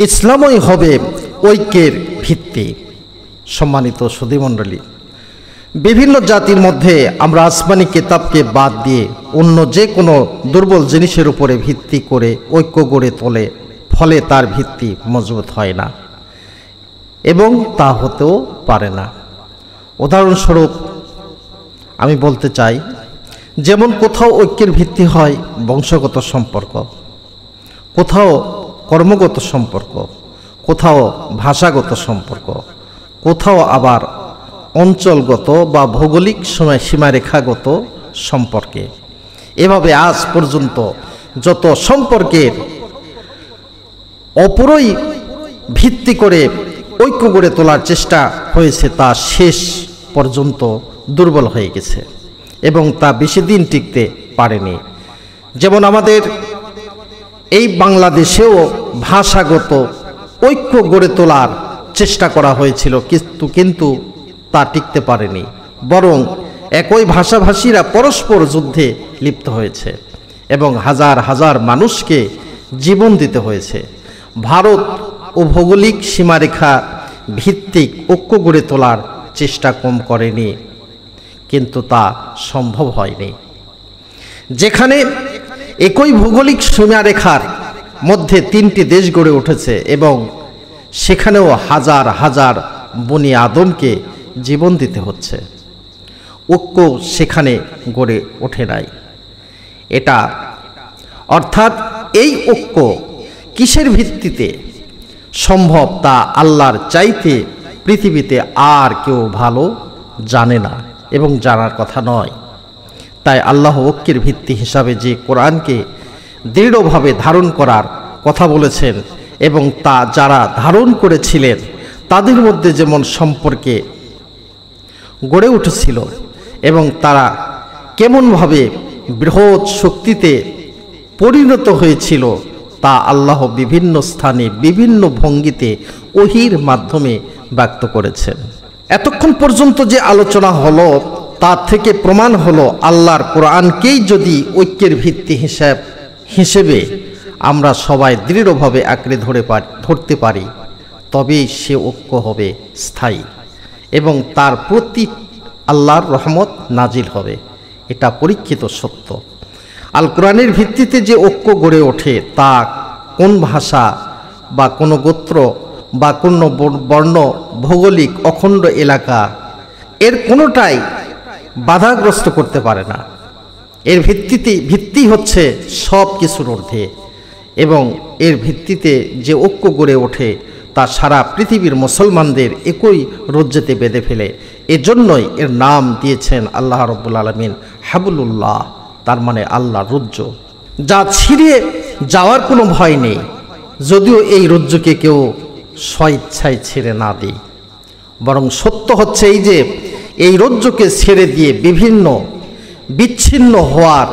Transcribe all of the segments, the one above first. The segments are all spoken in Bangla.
ইসলামই হবে ঐক্যের ভিত্তি। সম্মানিত সুধীমণ্ডলী, বিভিন্ন জাতির মধ্যে আমরা আসমানি কিতাবকে বাদ দিয়ে অন্য যে কোনো দুর্বল জিনিসের উপরে ভিত্তি করে ঐক্য গড়ে তোলে, ফলে তার ভিত্তি মজবুত হয় না এবং তা হতেও পারে না। উদাহরণস্বরূপ আমি বলতে চাই, যেমন কোথাও ঐক্যের ভিত্তি হয় বংশগত সম্পর্ক, কোথাও কর্মগত সম্পর্ক, কোথাও ভাষাগত সম্পর্ক, কোথাও আবার অঞ্চলগত বা ভৌগোলিক সীমারেখাগত সম্পর্কে। এভাবে আজ পর্যন্ত যত সম্পর্কের অপরই ভিত্তি করে ঐক্য গড়ে তোলার চেষ্টা হয়েছে, তা শেষ পর্যন্ত দুর্বল হয়ে গেছে এবং তা বেশি দিন টিকতে পারেনি। যেমন আমাদের এই বাংলাদেশেও ভাষাগত ঐক্য গড়ে তোলার চেষ্টা করা হয়েছিল, কিন্তু তা টিকতে পারেনি, বরং একই ভাষাভাষীরা পরস্পর যুদ্ধে লিপ্ত হয়েছে এবং হাজার হাজার মানুষকে জীবন দিতে হয়েছে। ভারত ও ভৌগোলিক সীমারেখা ভিত্তিক ঐক্য গড়ে তোলার চেষ্টা কম করেনি, কিন্তু তা সম্ভব হয়নি। যেখানে একই ভৌগোলিক সীমারেখার মধ্যে তিনটি দেশ গড়ে উঠেছে এবং সেখানেও হাজার হাজার বনি আদমকে জীবন দিতে হচ্ছে, ঐক্য সেখানে গড়ে ওঠে নাই। এটা অর্থাৎ এই ঐক্য কিসের ভিত্তিতে সম্ভব তা আল্লাহর চাইতে পৃথিবীতে আর কেউ ভালো জানে না এবং জানার কথা নয়। তাই আল্লাহ ঐক্যের ভিত্তি হিসাবে যে কোরআনকে দৃঢ়ভাবে ধারণ করার কথা বলেছেন এবং তা যারা ধারণ করেছিলেন তাদের মধ্যে যেমন সম্পর্কে গড়ে উঠেছিল এবং তারা কেমনভাবে বৃহৎ শক্তিতে পরিণত হয়েছিল, তা আল্লাহ বিভিন্ন স্থানে বিভিন্ন ভঙ্গিতে ওহীর মাধ্যমে ব্যক্ত করেছেন। এতক্ষণ পর্যন্ত যে আলোচনা হলো তার থেকে প্রমাণ হলো, আল্লাহর কোরআনকেই যদি ঐক্যের ভিত্তি হিসেবে আমরা সবাই দৃঢ়ভাবে আঁকড়ে ধরতে পারি, তবেই সে ঐক্য হবে স্থায়ী এবং তার প্রতি আল্লাহর রহমত নাজিল হবে। এটা পরীক্ষিত সত্য। আল কোরআনের ভিত্তিতে যে ঐক্য গড়ে ওঠে তা কোন ভাষা বা কোনো গোত্র বা কোনো বর্ণ, ভৌগোলিক অখণ্ড এলাকা, এর কোনোটাই বাধাগ্রস্ত করতে পারে না। এর ভিত্তি হচ্ছে সব কিছুর ঊর্ধ্বে এবং এর ভিত্তিতে যে ঐক্য গড়ে ওঠে তা সারা পৃথিবীর মুসলমানদের একই রজ্জেতে বেঁধে ফেলে। এজন্যই এর নাম দিয়েছেন আল্লাহ রাব্বুল আলামিন হাবলুল্লাহ, তার মানে আল্লাহর রজ্জ, যা ছিঁড়ে যাওয়ার কোনো ভয় নেই, যদিও এই রজ্জুকে কেউ স্বইচ্ছায় ছেড়ে না দেয়। বরং সত্য হচ্ছে এই যে এই রজ্জুকে ছেড়ে দিয়ে বিভিন্ন বিচ্ছিন্ন হওয়ার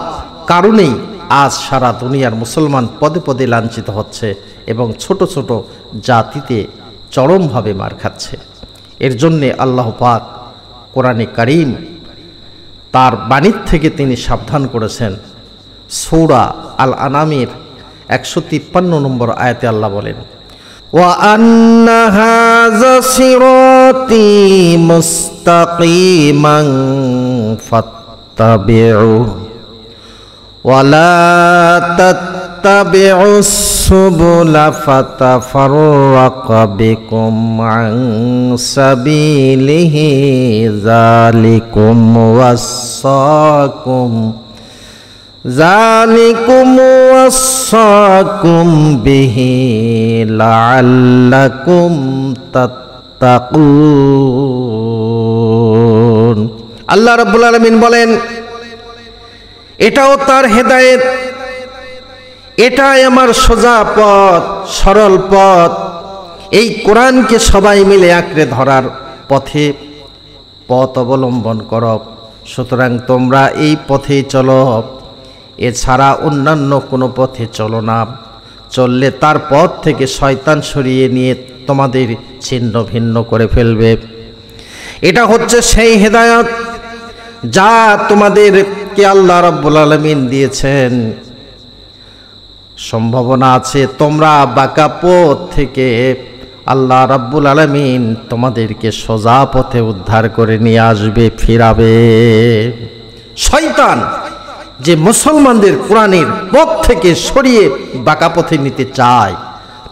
কারণেই আজ সারা দুনিয়ার মুসলমান পদে পদে লাঞ্ছিত হচ্ছে এবং ছোট ছোট জাতিতে চরমভাবে মার খাচ্ছে। এর জন্যে আল্লাহ পাক কোরআনে কারীম তার বাণীর থেকে তিনি সাবধান করেছেন। সূরা আল আনামের 153 নম্বর আয়াতে আল্লাহ বলেন, ওয়া আন্না হাযা সিরাতী মুস্তাকিমান ফাত্তাবিউ ওয়া লা তাত্তাবিউস সুবুলা ফাতাফাররাকা বিকুম আন সাবিলিহি যালিকুম ওয়াসাকুম বিহি লাআল্লাকুম তাত্তাকুন। আল্লাহ রাব্বুল আলামিন বলেন, এটাও তার হেদায়েত, এটাই আমার সোজা পথ, সরল পথ। এই কোরআনকে সবাই মিলে আঁকড়ে ধরার পথ অবলম্বন করো। সুতরাং তোমরা এই পথে চলো, এছাড়া অন্যান্য কোনো পথে চলো না। চললে তার পথ থেকে শয়তান সরিয়ে নিয়ে তোমাদের ছিন্ন ভিন্ন করে ফেলবে। এটা হচ্ছে সেই হেদায়েত যা তোমাদেরকে আল্লাহ রাব্বুল আলামিন দিয়েছেন। সম্ভাবনা আছে তোমরা বাঁকা পথ থেকে আল্লাহ রাব্বুল আলামিন তোমাদেরকে সোজা পথে উদ্ধার করে নিয়ে আসবে, ফিরাবে। শয়তান যে মুসলমানদের কোরআনের পথ থেকে সরিয়ে বাঁকা পথে নিতে চায়,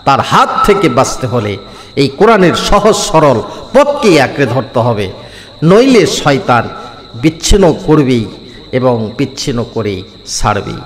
তার হাত থেকে বাঁচতে হলে এই কোরআনের সহজ সরল পথকেই আঁকড়ে ধরতে হবে, নইলে শয়তান বিচ্ছিন্ন করবেই এবং বিচ্ছিন্ন করেই ছাড়বেই।